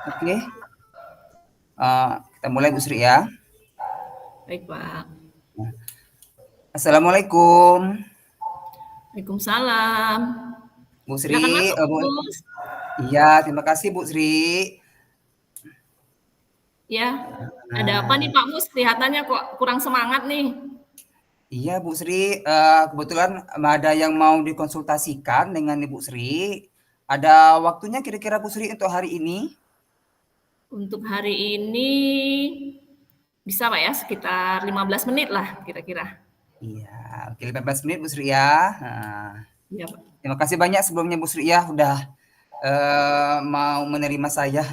Oke, kita mulai Bu Sri ya. Baik, Pak. Assalamualaikum, Waalaikumsalam. Bu Silakan Sri. masuk, Gus. Iya, terima kasih Bu Sri. Ya, ada apa nih Nah, Pak Mus? Kelihatannya kok kurang semangat nih. iya Bu Sri, kebetulan ada yang mau dikonsultasikan dengan Ibu Sri. Ada waktunya kira-kira Bu Sri untuk hari ini? Untuk hari ini bisa Pak ya, sekitar 15 menit lah kira-kira. Iya, oke 15 menit Bu Sri ya. Nah, Iya, Pak. terima kasih banyak sebelumnya Bu Sri ya udah mau menerima saya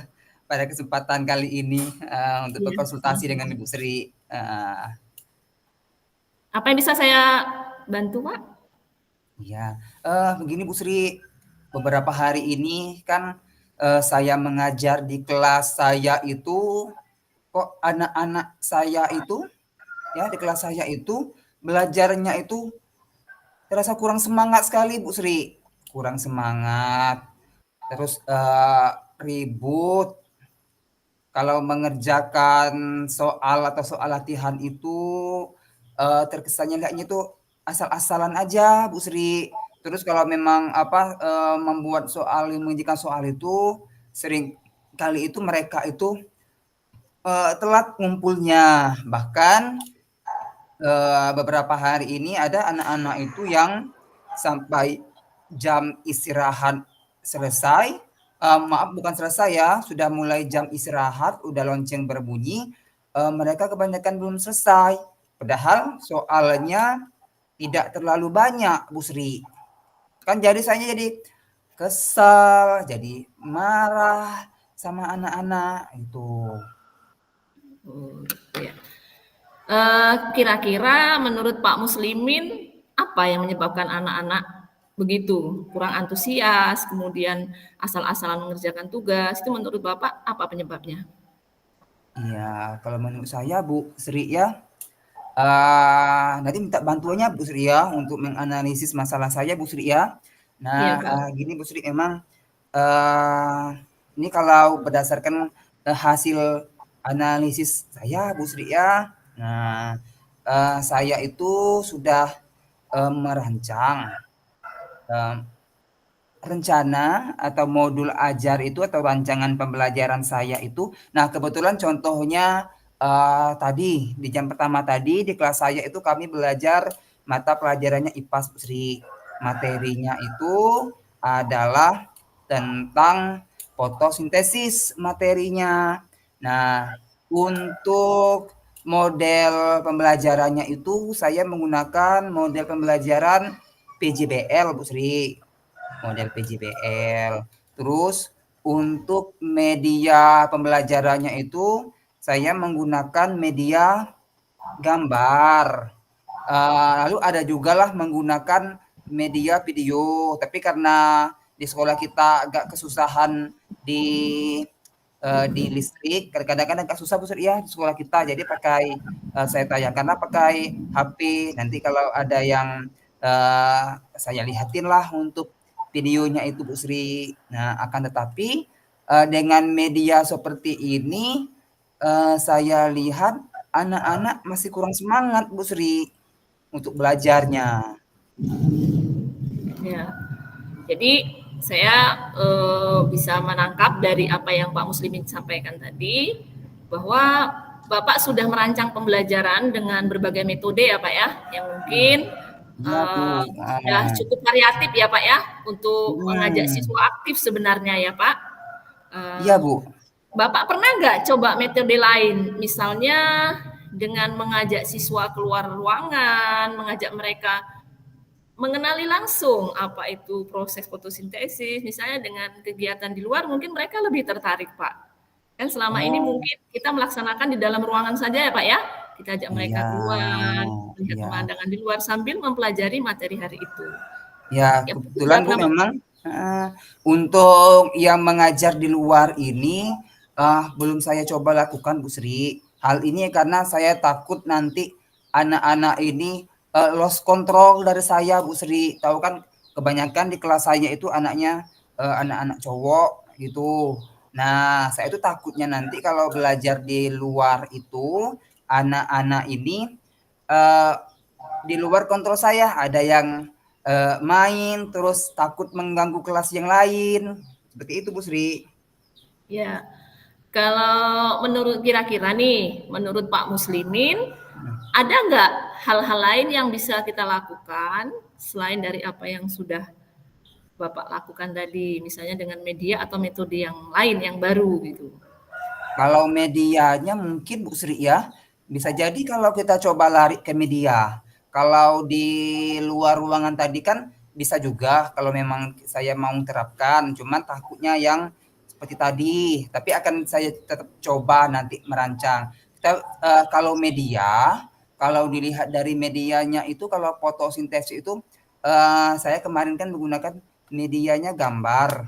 pada kesempatan kali ini untuk Iya, berkonsultasi dengan sama-sama. Ibu Sri. Apa yang bisa saya bantu, Pak? Iya, begini Bu Sri, beberapa hari ini kan, saya mengajar di kelas saya itu, kok anak-anak saya itu, ya di kelas saya itu, belajarnya itu terasa kurang semangat sekali Bu Sri. Kurang semangat, terus, ribut, kalau mengerjakan soal atau soal latihan itu, terkesannya lihatnya itu asal-asalan aja Bu Sri. Terus kalau memang membuat soal, mengerjakan soal itu, sering kali itu mereka itu, telat ngumpulnya. Bahkan, beberapa hari ini ada anak-anak itu yang sampai jam istirahat selesai, maaf bukan selesai ya, sudah mulai jam istirahat, udah lonceng berbunyi, mereka kebanyakan belum selesai. Padahal soalnya tidak terlalu banyak, Bu Sri. Kan jadi saya jadi kesal, jadi marah sama anak-anak itu. Oh, gitu ya. Kira-kira menurut Pak Muslimin, apa yang menyebabkan anak-anak begitu? Kurang antusias, kemudian asal-asalan mengerjakan tugas, itu menurut Bapak apa penyebabnya? Iya, kalau menurut saya Bu Sri ya, nanti minta bantuannya Bu Sri ya, untuk menganalisis masalah saya Bu Sri ya. Iya, Nah, Pak. gini Bu Sri memang, eee, ini kalau berdasarkan, hasil analisis saya Bu Sri ya. Nah, saya itu sudah, merancang, mmm, rencana atau modul ajar itu atau rancangan pembelajaran saya itu, nah kebetulan contohnya, tadi di jam pertama tadi di kelas saya itu kami belajar mata pelajarannya IPA Sri. Materinya itu adalah tentang fotosintesis materinya. Nah, untuk model pembelajarannya itu saya menggunakan model pembelajaran PJBL Bu Sri. Model PJBL. Terus untuk media pembelajarannya itu saya menggunakan media gambar. Lalu ada jugalah menggunakan media video, tapi karena di sekolah kita agak kesusahan di di listrik, kadang-kadang agak susah Bu Sri ya di sekolah kita. Jadi pakai, saya tayangkanlah pakai HP, nanti kalau ada yang, saya lihatinlah untuk videonya itu Bu Sri. Nah, akan tetapi, dengan media seperti ini, saya lihat anak-anak masih kurang semangat Bu Sri, untuk belajarnya. Ya. Jadi saya bisa menangkap dari apa yang Pak Muslimin sampaikan tadi bahwa Bapak sudah merancang pembelajaran dengan berbagai metode ya Pak ya, yang mungkin Iya Bu, sudah cukup variatif ya Pak ya untuk mengajak mhm, siswa aktif sebenarnya ya Pak. iya Eh, Bu. Bapak pernah nggak coba metode lain, misalnya dengan mengajak siswa keluar ruangan, mengajak mereka mengenali langsung apa itu proses fotosintesis, misalnya dengan kegiatan di luar mungkin mereka lebih tertarik, Pak. Kan selama ini Oh, mungkin kita melaksanakan di dalam ruangan saja ya, Pak, ya. Kita ajak mereka iya, keluar, melihat iya. pemandangan di luar sambil mempelajari materi hari itu. Ya, Ya, kebetulan Bu pernah, Pak. memang heeh, untuk yang mengajar di luar ini, belum saya coba lakukan Bu Sri. Hal ini karena saya takut nanti anak-anak ini, lost control dari saya Bu Sri. Tahu kan kebanyakan di kelas saya itu anaknya, anak-anak cowok gitu. Nah, saya itu takutnya nanti kalau belajar di luar itu, anak-anak ini, eee, di luar kontrol saya, ada yang, main, terus takut mengganggu kelas yang lain, seperti itu Bu Sri. Ya, kalau menurut kira-kira nih, menurut Pak Muslimin, Mhm. ada nggak hal-hal lain yang bisa kita lakukan selain dari apa yang sudah Bapak lakukan tadi, misalnya dengan media atau metode yang lain yang baru gitu? Kalau medianya mungkin Bu Sri ya, bisa jadi kalau kita coba lari ke media. Kalau di luar ruangan tadi kan bisa juga kalau memang saya mau terapkan, cuman takutnya yang seperti tadi, tapi akan saya tetap coba nanti merancang. Kita, kalau media, kalau dilihat dari medianya itu kalau fotosintesis itu, saya kemarin kan menggunakan medianya gambar.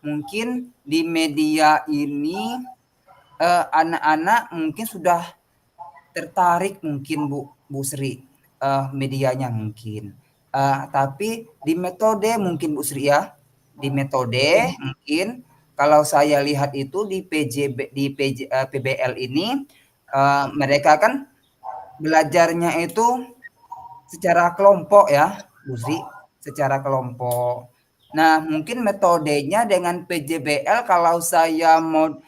Mungkin di media ini, anak-anak mungkin sudah tertarik mungkin Bu Sri, medianya mungkin. Tapi di metode mungkin Bu Sri ya, di metode Oke. mungkin kalau saya lihat itu di PJB di PBL ini, mereka kan belajarnya itu secara kelompok ya, Bu Sri, secara kelompok. Nah, mungkin metodenya dengan PJBL kalau saya mau,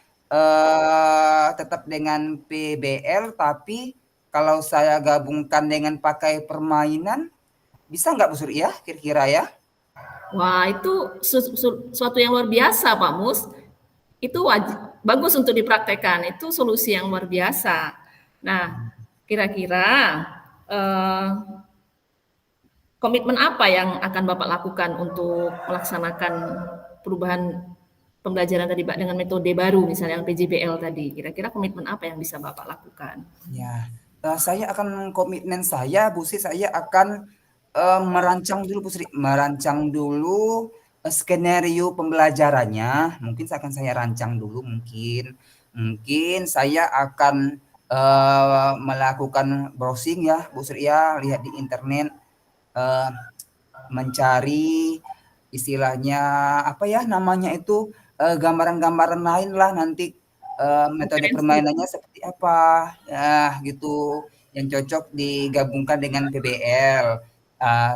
tetap dengan PBL, tapi kalau saya gabungkan dengan pakai permainan, bisa nggak Bu Sri ya, kira-kira ya? Wah, itu suatu yang luar biasa, Pak Mus. Itu bagus untuk dipraktekkan. Itu solusi yang luar biasa. Nah, kira-kira eh, komitmen apa yang akan Bapak lakukan untuk melaksanakan perubahan pembelajaran tadi Pak dengan metode baru misalnya yang PJBL tadi? Kira-kira komitmen apa yang bisa Bapak lakukan? Ya, saya akan komitmen saya, Bu Sri, saya akan, merancang dulu, Bu Sri, merancang dulu, skenario pembelajarannya, mungkin saya rancang dulu mungkin. Mungkin saya akan, melakukan browsing ya, Bu Sri, ya, lihat di internet, eee, mencari istilahnya, apa ya namanya itu, gambaran-gambaran lain lah nanti, metode Referensi. permainannya seperti apa, nah gitu, yang cocok digabungkan dengan PBL,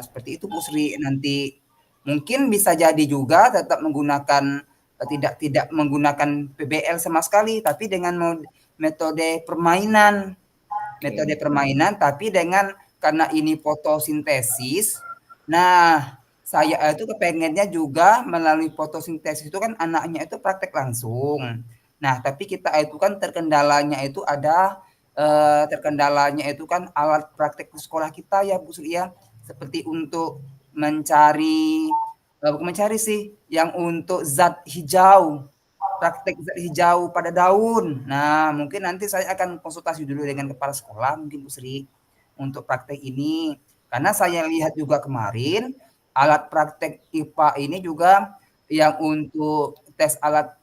seperti itu Bu Sri nanti. Mungkin bisa jadi juga tetap menggunakan, tidak tidak menggunakan PBL sama sekali, tapi dengan metode permainan. Metode Oke. permainan tapi dengan karena ini fotosintesis, nah saya itu kepengennya juga melalui fotosintesis itu kan anaknya itu praktek langsung. Nah, tapi kita itu kan terkendalanya itu ada, terkendalanya itu kan alat praktek di sekolah kita ya, Bu Sri, ya. Seperti untuk mencari, bukan mencari sih, yang untuk zat hijau. Praktek zat hijau pada daun. Nah, mungkin nanti saya akan konsultasi dulu dengan kepala sekolah mungkin Bu Sri, untuk praktek ini. Karena saya lihat juga kemarin, alat praktek IPA ini juga yang untuk tes alat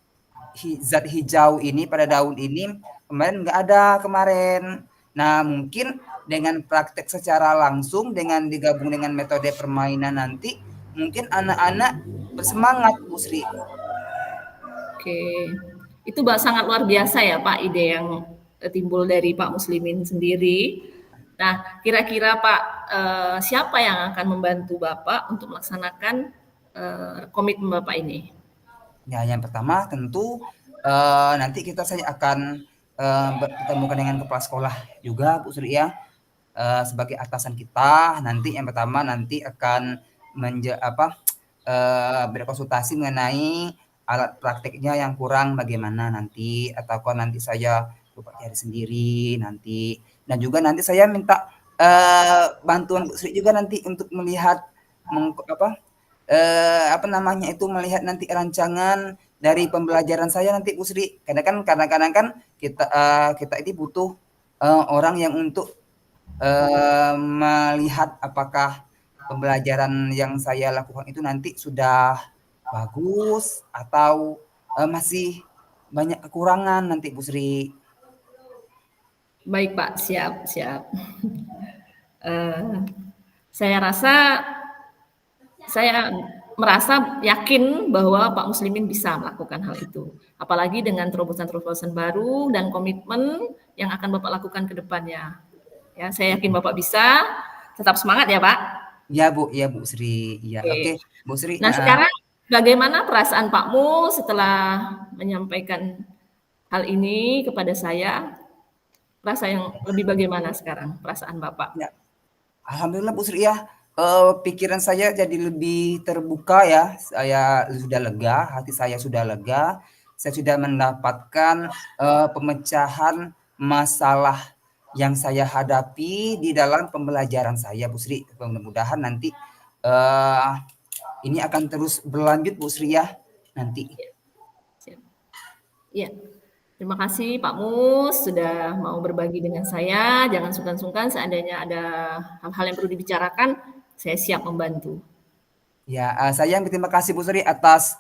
zat hijau ini pada daun ini, kemarin nggak ada kemarin. Nah, mungkin dengan praktek secara langsung, dengan digabung dengan metode permainan nanti, mungkin anak-anak bersemangat Bu Sri. Oke. Itu sangat luar biasa ya Pak ide yang timbul dari Pak Muslimin sendiri. Nah, kira-kira Pak siapa yang akan membantu Bapak untuk melaksanakan komitmen Bapak ini? Ya, yang pertama tentu, nanti saya akan, bertemukan dengan kepala sekolah juga Bu Sri ya, sebagai atasan kita, nanti yang pertama nanti akan berkonsultasi mengenai alat prakteknya yang kurang bagaimana nanti, ataukah nanti saya coba cari sendiri nanti. Dan juga nanti saya minta, bantuan Bu Sri juga nanti untuk melihat apa namanya itu, melihat nanti rancangan dari pembelajaran saya nanti Bu Sri. Karena kan kadang-kadang kan kita ini butuh, orang yang untuk, melihat apakah pembelajaran yang saya lakukan itu nanti sudah bagus atau, masih banyak kekurangan nanti Bu Sri. Baik Pak, siap, siap. Eh, saya rasa saya merasa yakin bahwa Pak Muslimin bisa melakukan hal itu. Apalagi dengan terobosan-terobosan baru dan komitmen yang akan Bapak lakukan ke depannya. Ya, saya yakin Bapak bisa. Tetap semangat ya, Pak. Ya Bu Sri, ya oke Oke. Bu Sri, Nah, sekarang bagaimana perasaan Pakmu setelah menyampaikan hal ini kepada saya? Rasa yang lebih bagaimana sekarang perasaan Bapak? ya alhamdulillah Bu Sri ya, pikiran saya jadi lebih terbuka ya, saya sudah lega, hati saya sudah lega, saya sudah mendapatkan, pemecahan masalah yang saya hadapi di dalam pembelajaran saya Bu Sri. Mudah-mudahan nanti, eee, ini akan terus berlanjut Bu Sri ya, nanti. Siap. Iya. Terima kasih Pak Mus sudah mau berbagi dengan saya. Jangan sungkan-sungkan seandainya ada hal-hal yang perlu dibicarakan, saya siap membantu. Ya, saya yang berterima kasih Bu Sri atas,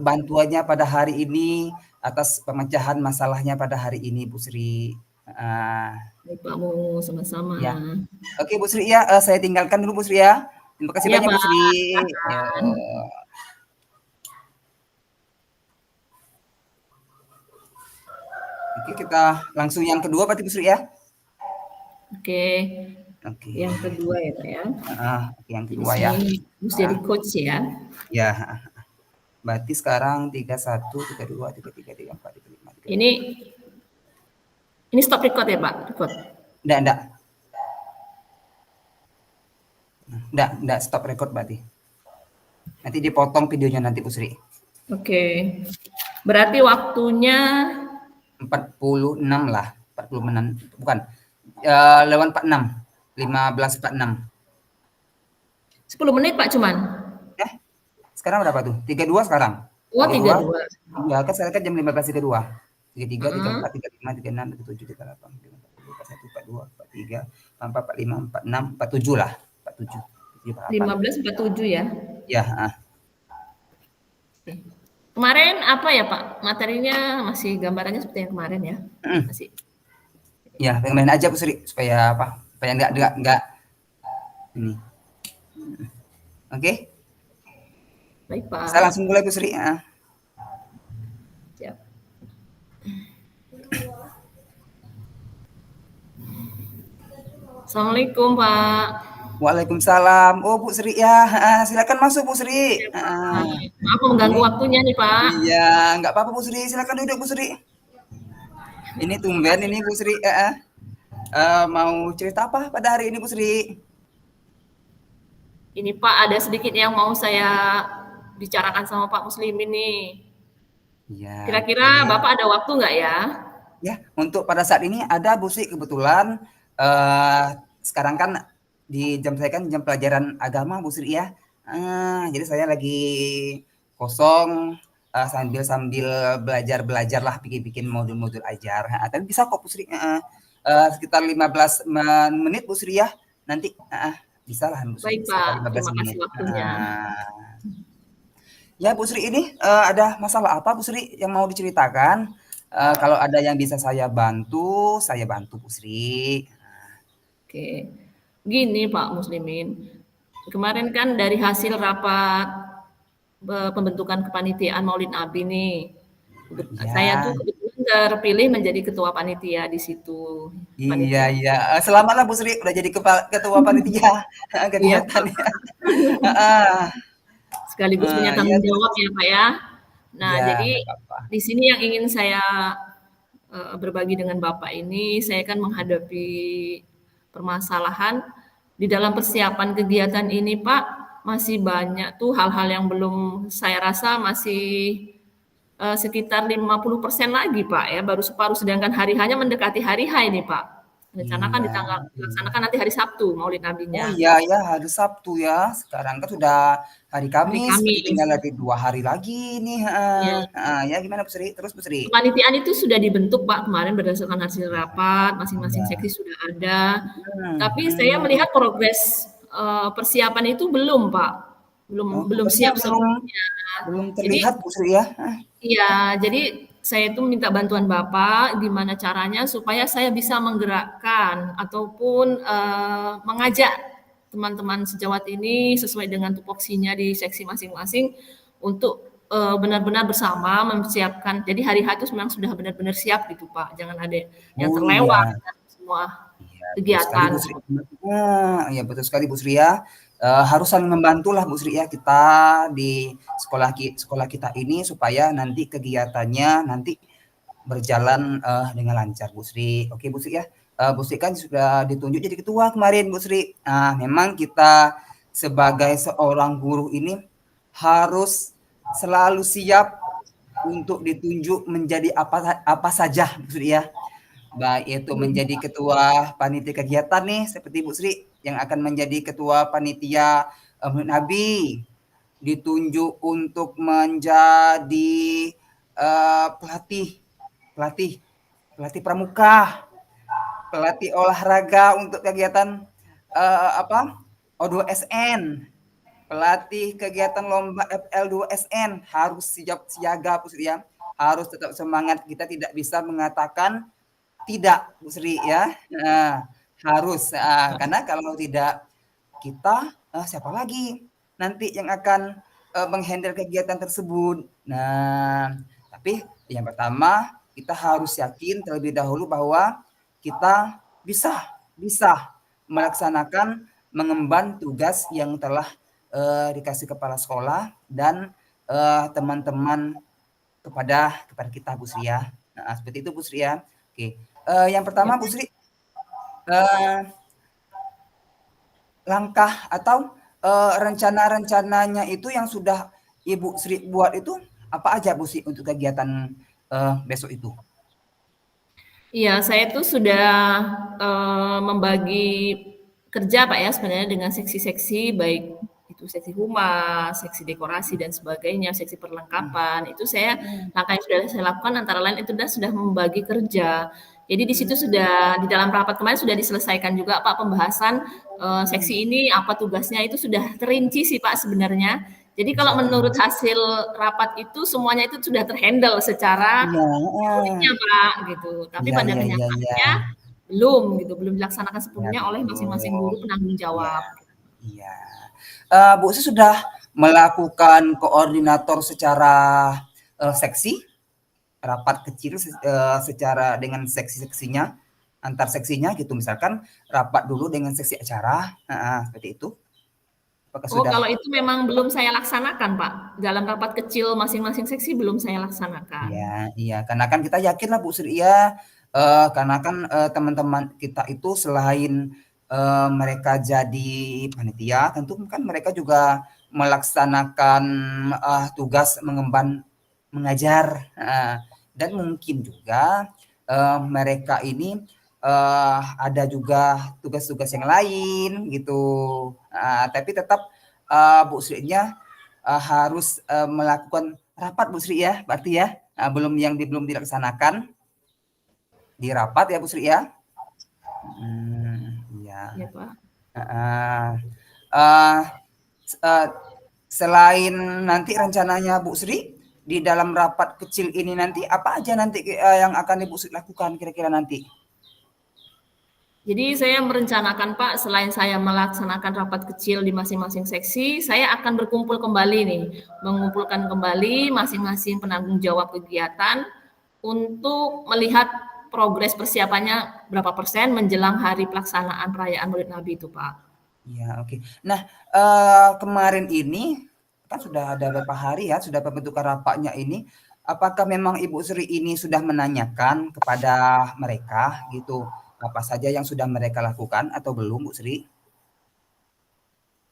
bantuannya pada hari ini, atas pemecahan masalahnya pada hari ini Bu Sri, heeh, Baik Pak Mus, sama-sama. iya. Oke Bu Sri ya, saya tinggalkan dulu Bu Sri ya. Terima kasih Iya banyak Bu Pak. Sri. Yo. Oke kita langsung yang kedua berarti Bu Sri ya? Oke. Oke, Yang kedua ya Pak ya. heeh, oke yang Di kedua ya. sini harus jadi Heeh, coach ya. iya, heeh. Berarti sekarang 31, 32, 33, 34, 35, 36. Ini stop record ya Pak? Record. Enggak, enggak stop record berarti. Nanti dipotong videonya nanti Bu Sri. Oke. Berarti waktunya 46 lah, 46 bukan, lewat 46, 15.46. 10 menit Pak cuman? Eh, sekarang berapa tuh? 32 sekarang? Oh 32, 32. iya kan sekarang kan jam 15.32. 33, Heeh. 34, 35, 36, 37, 38, 41, 42, 43, 44, 45, 46, 47 lah, 47, 48. 15.47 ya. Ya, heeh. Oke. Kemarin apa ya Pak? Materinya masih gambarannya seperti yang kemarin ya? Mhm. Masih. Ya, pengen aja Bu Sri supaya apa? Supaya enggak ini. Oke, Baik saya Pak. langsung mulai Bu Sri, heeh. Siap. Assalamualaikum Pak. Waalaikumsalam. Oh, Bu Sri ya, heeh, silakan masuk Bu Sri, heeh. Maaf Ini mengganggu waktunya nih Pak. iya, nggak apa-apa Bu Sri, silakan duduk Bu Sri. Ini Terima tumben kasih ini Pak. Bu Sri, heeh. Mau cerita apa pada hari ini Bu Sri? Ini Pak ada sedikit yang mau saya bicarakan sama Pak Muslimin nih. Iya, Kira-kira oke. Bapak ada waktu nggak ya? Ya, untuk pada saat ini ada Bu Sri kebetulan, sekarang kan di jam saya kan jam pelajaran agama Bu Sri ya, jadi saya lagi kosong, sambil sambil belajar lah bikin-bikin modul-modul ajar, heeh, tapi bisa kok Bu Sri, heeh, sekitar 15 menit Bu Sri ya, nanti heeh, bisalah Bu Sri Baik sekitar Pak, 15 terima kasih menit, waktunya. heeh. Ya Bu Sri ini, ada masalah apa Bu Sri yang mau diceritakan? Kalau ada yang bisa saya bantu Bu Sri. Oke. Gini Pak Muslimin, kemarin kan dari hasil rapat pembentukan kepanitiaan Maulid Nabi nih. Saya tuh Iya, kebetulan terpilih menjadi ketua panitia di situ. iya Panitia. iya, selamatlah Bu Sri udah jadi ketua panitia, Iya kegiatan Pak. ya, heeh, Sekaligus punya iya tanggung terus jawab terus? ya Pak ya. Nah, Iya, jadi nggak apa-apa. di sini yang ingin saya berbagi dengan Bapak ini, saya kan menghadapi permasalahan di dalam persiapan kegiatan ini, Pak, masih banyak tuh hal-hal yang belum saya rasa masih sekitar 50% lagi, Pak, ya, baru separuh sedangkan hari hanya mendekati hari H ini, Pak. Rencanakan Iya di tanggal iya. dilaksanakan nanti hari Sabtu Maulid Oh Nabinya, iya ya, hari Sabtu ya, sekarang kan sudah hari hari Kamis, berarti Kamis. tinggal lagi 2 hari lagi nih, heeh, Ya. heeh, ya gimana Bu Sri? Terus Bu Sri? Kepanitiaan itu sudah dibentuk Pak kemarin berdasarkan hasil rapat, masing-masing Iya, seksi sudah ada. Tapi saya mhm. melihat progres persiapan itu belum Pak, Oh, belum belum progresnya siap belum sepenuhnya. belum Jadi terlihat Bu Sri ya? iya, jadi saya itu minta bantuan Bapak gimana caranya supaya saya bisa menggerakkan ataupun mengajak teman-teman sejawat ini sesuai dengan tupoksinya di seksi masing-masing untuk benar-benar bersama mempersiapkan. Jadi hari H itu memang sudah benar-benar siap gitu Pak, jangan ada yang Oh terlewat iya. dengan semua Iya, betul sekali kegiatan. Bu Sri. Iya betul sekali Bu Sri ya. Harus saling membantulah Bu Sri ya kita di sekolah kita ini supaya nanti kegiatannya nanti berjalan dengan lancar Bu Sri. Oke Bu Sri ya. Bu Sri kan sudah ditunjuk jadi ketua kemarin Bu Sri. Nah, memang kita sebagai seorang guru ini harus selalu siap untuk ditunjuk menjadi apa saja Bu Sri ya. Baik itu menjadi ketua panitia kegiatan nih seperti Bu Sri yang akan menjadi ketua panitia Maulid Nabi, ditunjuk untuk menjadi pelatih pelatih pelatih pramuka, pelatih olahraga untuk kegiatan apa O2SN, pelatih kegiatan lomba FL2SN harus siap siaga Bu Sri ya, harus tetap semangat, kita tidak bisa mengatakan tidak Bu Sri ya, harus, karena kalau tidak kita, siapa lagi nanti yang akan, menghandle kegiatan tersebut. Nah, tapi yang pertama kita harus yakin terlebih dahulu bahwa kita bisa bisa melaksanakan mengemban tugas yang telah, dikasih kepala sekolah dan, teman-teman kepada kita Bu Sri ya. Nah, seperti itu Bu Sri ya. Oke, yang Ya. pertama Bu Sri, eee, langkah atau, rencana-rencananya itu yang sudah Ibu Sri buat itu apa aja Bu Sri untuk kegiatan, besok itu? Iya, saya tuh sudah membagi kerja Pak ya sebenarnya dengan seksi-seksi baik itu seksi humas, seksi dekorasi dan sebagainya, seksi Mhm, perlengkapan. Itu saya langkah yang sudah saya lakukan antara lain itu sudah membagi kerja. Jadi di situ mmm, sudah di dalam rapat kemarin sudah diselesaikan juga Pak pembahasan mhm, seksi ini apa tugasnya itu sudah terinci sih Pak sebenarnya. Jadi kalau iya iya. menurut hasil rapat itu semuanya itu sudah terhandle secara Iya, teorinya, Pak, gitu. Tapi Iya pada iya iya iya. kenyataannya belum gitu, belum dilaksanakan Iya sepenuhnya oleh masing-masing betul. guru penanggung Iya jawab. iya. Bu Sri sudah melakukan koordinator secara, seksi? Rapat kecil secara dengan seksi-seksinya, antar seksinya gitu, misalkan rapat dulu dengan seksi acara, seperti itu. Apakah Oh, sudah? kalau itu memang belum saya laksanakan, Pak. Dalam rapat kecil masing-masing seksi belum saya laksanakan. Iya iya, karena kan kita yakin lah Bu Sri ya, karena kan, teman-teman kita itu selain, mereka jadi panitia, tentu kan mereka juga melaksanakan, tugas mengemban mengajar, dan mungkin juga, mereka ini, ada juga tugas-tugas yang lain gitu, tapi tetap, Bu Sri-nya, harus, melakukan rapat Bu Sri ya, berarti ya? Belum dilaksanakan di rapat ya Bu Sri ya? Iya, Ya, Pak. heeh. Eee, Selain nanti rencananya Bu Sri, di dalam rapat kecil ini nanti apa aja nanti, yang akan Ibu Sri lakukan kira-kira nanti? Jadi saya merencanakan Pak, selain saya melaksanakan rapat kecil di masing-masing seksi, saya akan berkumpul kembali nih, mengumpulkan kembali masing-masing penanggung jawab kegiatan untuk melihat progres persiapannya berapa persen menjelang hari pelaksanaan perayaan Maulid Nabi itu Pak. Iya, oke. Nah, kemarin ini kan sudah ada beberapa hari ya, sudah pembentukan rapatnya ini. Apakah memang Ibu Sri ini sudah menanyakan kepada mereka gitu, apa saja yang sudah mereka lakukan atau belum Bu Sri?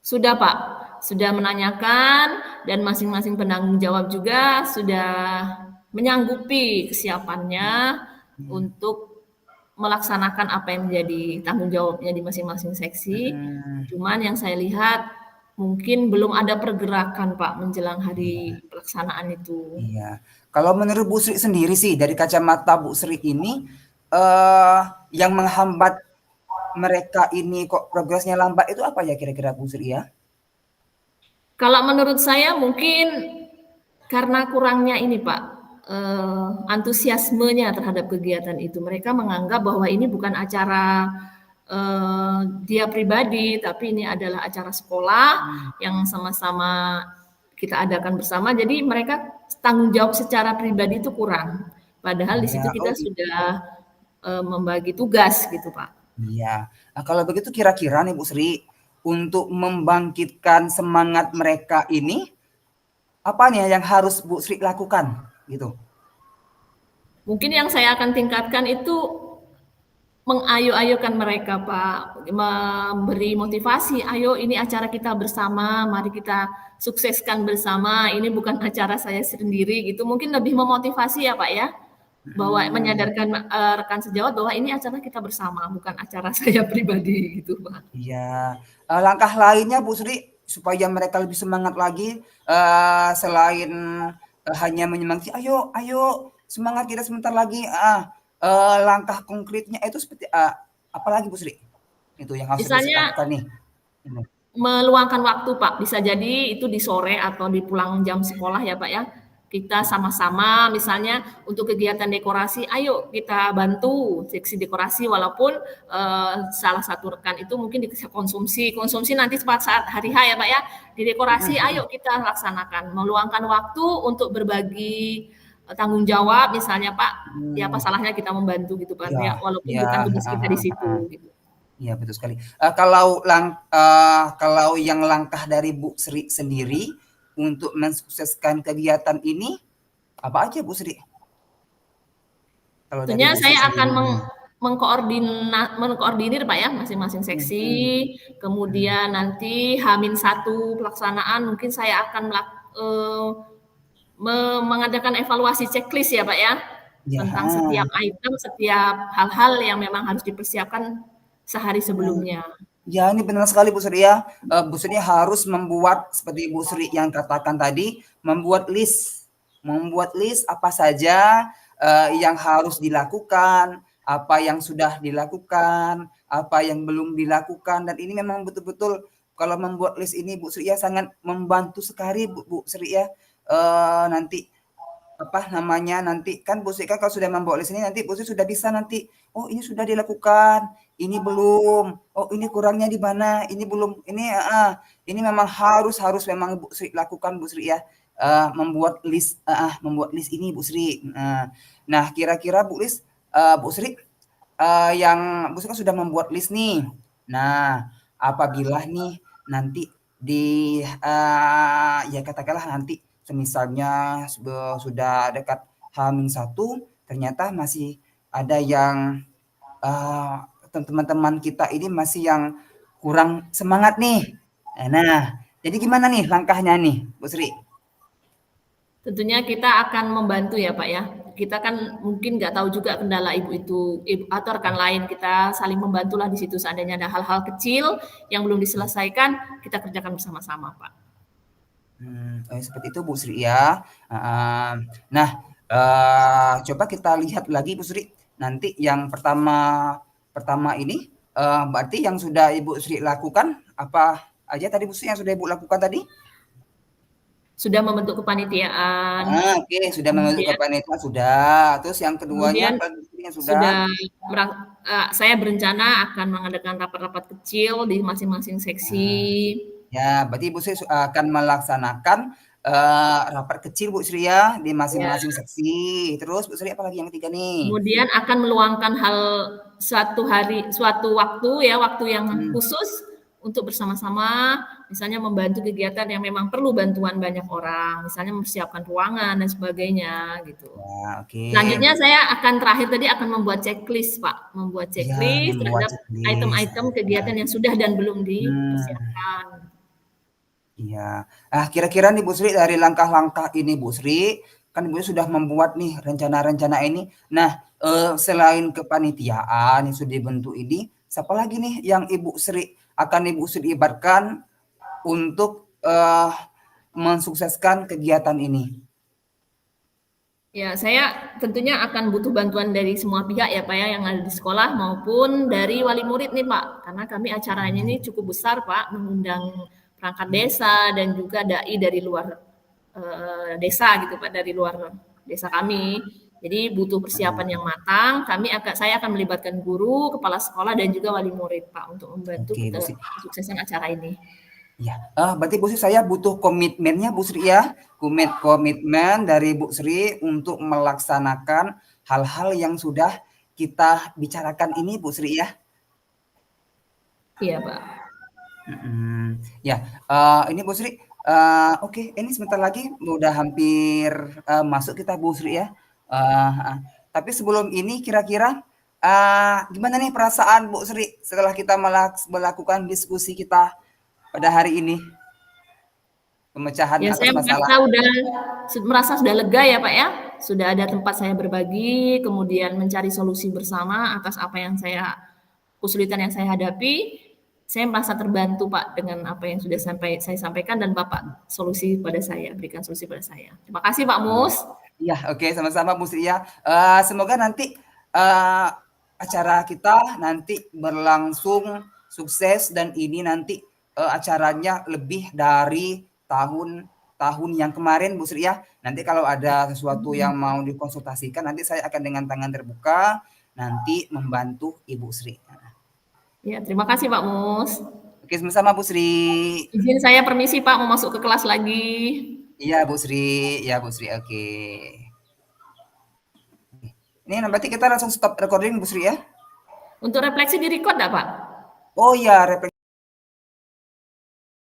Sudah Pak, sudah menanyakan dan masing-masing penanggung jawab juga sudah menyanggupi kesiapannya Mhm, untuk melaksanakan apa yang menjadi tanggung jawabnya di masing-masing seksi. mhm, Cuman yang saya lihat mungkin belum ada pergerakan Pak menjelang iya hari pelaksanaan itu. iya. Kalau menurut Bu Sri sendiri sih, dari kacamata Bu Sri ini, eee, yang menghambat mereka ini kok progresnya lambat itu apa ya kira-kira Bu Sri ya? Kalau menurut saya mungkin karena kurangnya ini Pak, antusiasmenya terhadap kegiatan itu. Mereka menganggap bahwa ini bukan acara dia pribadi, tapi ini adalah acara sekolah Hmm. yang sama-sama kita adakan bersama. Jadi mereka tanggung jawab secara pribadi itu kurang. Padahal di Iya, situ oh kita gitu. sudah membagi tugas gitu Pak. Iya. Nah, kalau begitu kira-kira nih Bu Sri, untuk membangkitkan semangat mereka ini, apa nih yang harus Bu Sri lakukan? Gitu. Mungkin yang saya akan tingkatkan itu mengayu-ayukan mereka Pak, memberi motivasi, ayo ini acara kita bersama, mari kita sukseskan bersama, ini bukan acara saya sendiri gitu, mungkin lebih memotivasi ya Pak ya, bahwa Hmm, menyadarkan rekan sejawat bahwa ini acara kita bersama, bukan acara saya pribadi gitu Pak. iya. Langkah lainnya Bu Sri, supaya mereka lebih semangat lagi, selain, hanya menyemangati, "Ayo ayo, semangat kita sebentar lagi," langkah konkretnya itu seperti, apa lagi Bu Sri? Itu yang harus Bu Sri Misalnya lakukan nih? Ini. meluangkan waktu, Pak. Bisa jadi itu di sore atau di pulang jam sekolah ya, Pak, ya. Kita sama-sama misalnya untuk kegiatan dekorasi, ayo kita bantu seksi dekorasi walaupun salah satu rekan itu mungkin dikasih konsumsi. Konsumsi nanti saat hari H ya, Pak, ya. Di Mhm dekorasi mhm. ayo kita laksanakan. Meluangkan waktu untuk berbagi tanggung jawab misalnya, Pak, ya apa Mmm, salahnya kita membantu gitu, Pak, iya ya walaupun iya, bukan tugas heeh kita di heeh heeh. situ gitu. Iya betul sekali. Kalau yang langkah dari Bu Sri sendiri untuk mensukseskan kegiatan ini, apa aja Bu Sri? Kalau dari Tentunya Bu Sri saya akan sendiri? mengkoordinir Pak ya, masing-masing Mhm seksi, mhm mhm. kemudian nanti H-1 pelaksanaan mungkin saya akan mengadakan evaluasi checklist ya Pak ya, Iya, tentang heeh. setiap item, setiap hal-hal yang memang harus dipersiapkan sehari Mmm. sebelumnya. Ya, ini benar sekali Bu Sri ya. Bu Sri harus membuat seperti Bu Sri yang katakan tadi, membuat list. Membuat list apa saja, yang harus dilakukan, apa yang sudah dilakukan, apa yang belum dilakukan, dan ini memang betul-betul kalau membuat list ini Bu Sri ya sangat membantu sekali Bu Sri ya. Nanti apa namanya, nanti kan Bu Sri kan kalau sudah membawa list ini nanti Bu Sri sudah bisa nanti, "Oh ini sudah dilakukan, ini belum, oh ini kurangnya di mana, ini belum," ini heeh, ini memang harus harus memang Bu Sri lakukan Bu Sri ya, membuat list heeh, membuat list ini Bu Sri, heeh. Nah kira-kira Bu Sri, yang Bu Sri kan sudah membuat list nih. Nah, apabila nih nanti di, ya katakanlah nanti semisalnya sudah dekat H-1 ternyata masih ada yang, eee, teman-teman kita ini masih yang kurang semangat nih. Nah, jadi gimana nih langkahnya nih, Bu Sri? Tentunya kita akan membantu ya Pak ya. Kita kan mungkin nggak tahu juga kendala ibu itu, ibu atau rekan lain. Kita saling membantulah di situ. Seandainya ada hal-hal kecil yang belum diselesaikan, kita kerjakan bersama-sama Pak. Seperti itu Bu Sri ya, heeh. Nah, coba kita lihat lagi Bu Sri, nanti yang pertama pertama ini, berarti yang sudah Ibu Sri lakukan apa aja tadi Bu Sri yang sudah Ibu lakukan tadi? Sudah membentuk kepanitiaan, Oke, sudah membentuk kemudian kepanitiaan sudah, terus yang keduanya kemudian apa Bu Sri yang sudah? sudah saya berencana akan mengadakan rapat-rapat kecil di masing-masing seksi. Nah, ya berarti Ibu Sri akan melaksanakan, rapat kecil Bu Sri ya, di Ya, masing-masing seksi. Terus Bu Sri apalagi yang ketiga nih? kemudian akan meluangkan suatu waktu ya, waktu yang Mmm, khusus untuk bersama-sama, misalnya membantu kegiatan yang memang perlu bantuan banyak orang, misalnya mempersiapkan ruangan dan sebagainya gitu. ya oke. Selanjutnya saya akan terakhir tadi akan membuat checklist, Pak, membuat Iya, checklist membuat terhadap checklist, item-item kegiatan yang sudah dan belum mmm, dipersiapkan. iya. Kira-kira nih Bu Sri dari langkah-langkah ini Bu Sri, kan Ibu sudah membuat nih rencana-rencana ini. Nah, selain kepanitiaan yang sudah dibentuk ini, siapa lagi nih yang Ibu Sri libatkan untuk, mensukseskan kegiatan ini? Ya, saya tentunya akan butuh bantuan dari semua pihak ya, Pak, ya, yang ada di sekolah maupun dari wali murid nih, Pak. Karena kami acaranya Mmm, ini cukup besar, Pak, mengundang perangkat mmm, desa dan juga dai dari luar desa gitu, Pak, dari luar desa kami. Jadi butuh persiapan yang matang. Saya akan melibatkan guru, kepala sekolah, dan juga wali murid, Pak, untuk membantu Oke, Bu Sri. kesuksesan acara ini. Ya, berarti Bu Sri saya butuh komitmennya Bu Sri ya. Komitmen dari Bu Sri untuk melaksanakan hal-hal yang sudah kita bicarakan ini Bu Sri ya. Iya, Pak. Ya, ini Bu Sri, oke, ini sebentar lagi udah hampir masuk kita Bu Sri ya. Tapi sebelum ini kira-kira gimana nih perasaan Bu Sri setelah kita melakukan diskusi kita pada hari ini? Pemecahan Ya, atas saya masalah. merasa sudah lega ya, Pak ya. Sudah ada tempat saya berbagi, kemudian mencari solusi bersama atas apa yang kesulitan yang saya hadapi. Saya merasa terbantu, Pak, dengan apa yang sudah saya sampaikan dan Bapak berikan solusi pada saya. Terima kasih, Pak Mus. Iya, oke, sama-sama Bu Sri ya. Semoga nanti acara kita nanti berlangsung sukses dan ini nanti acaranya lebih dari tahun yang kemarin Bu Sri ya. Nanti kalau ada sesuatu yang mau dikonsultasikan nanti saya akan dengan tangan terbuka nanti membantu Ibu Sri. Ya, terima kasih Pak Mus. Oke, sama-sama Bu Sri. Izin saya permisi Pak, mau masuk ke kelas lagi. Iya Bu Sri, ya Bu Sri, oke. Ini berarti kita langsung stop recording Bu Sri ya. Untuk refleksi di record enggak Pak? Oh iya, refleksi.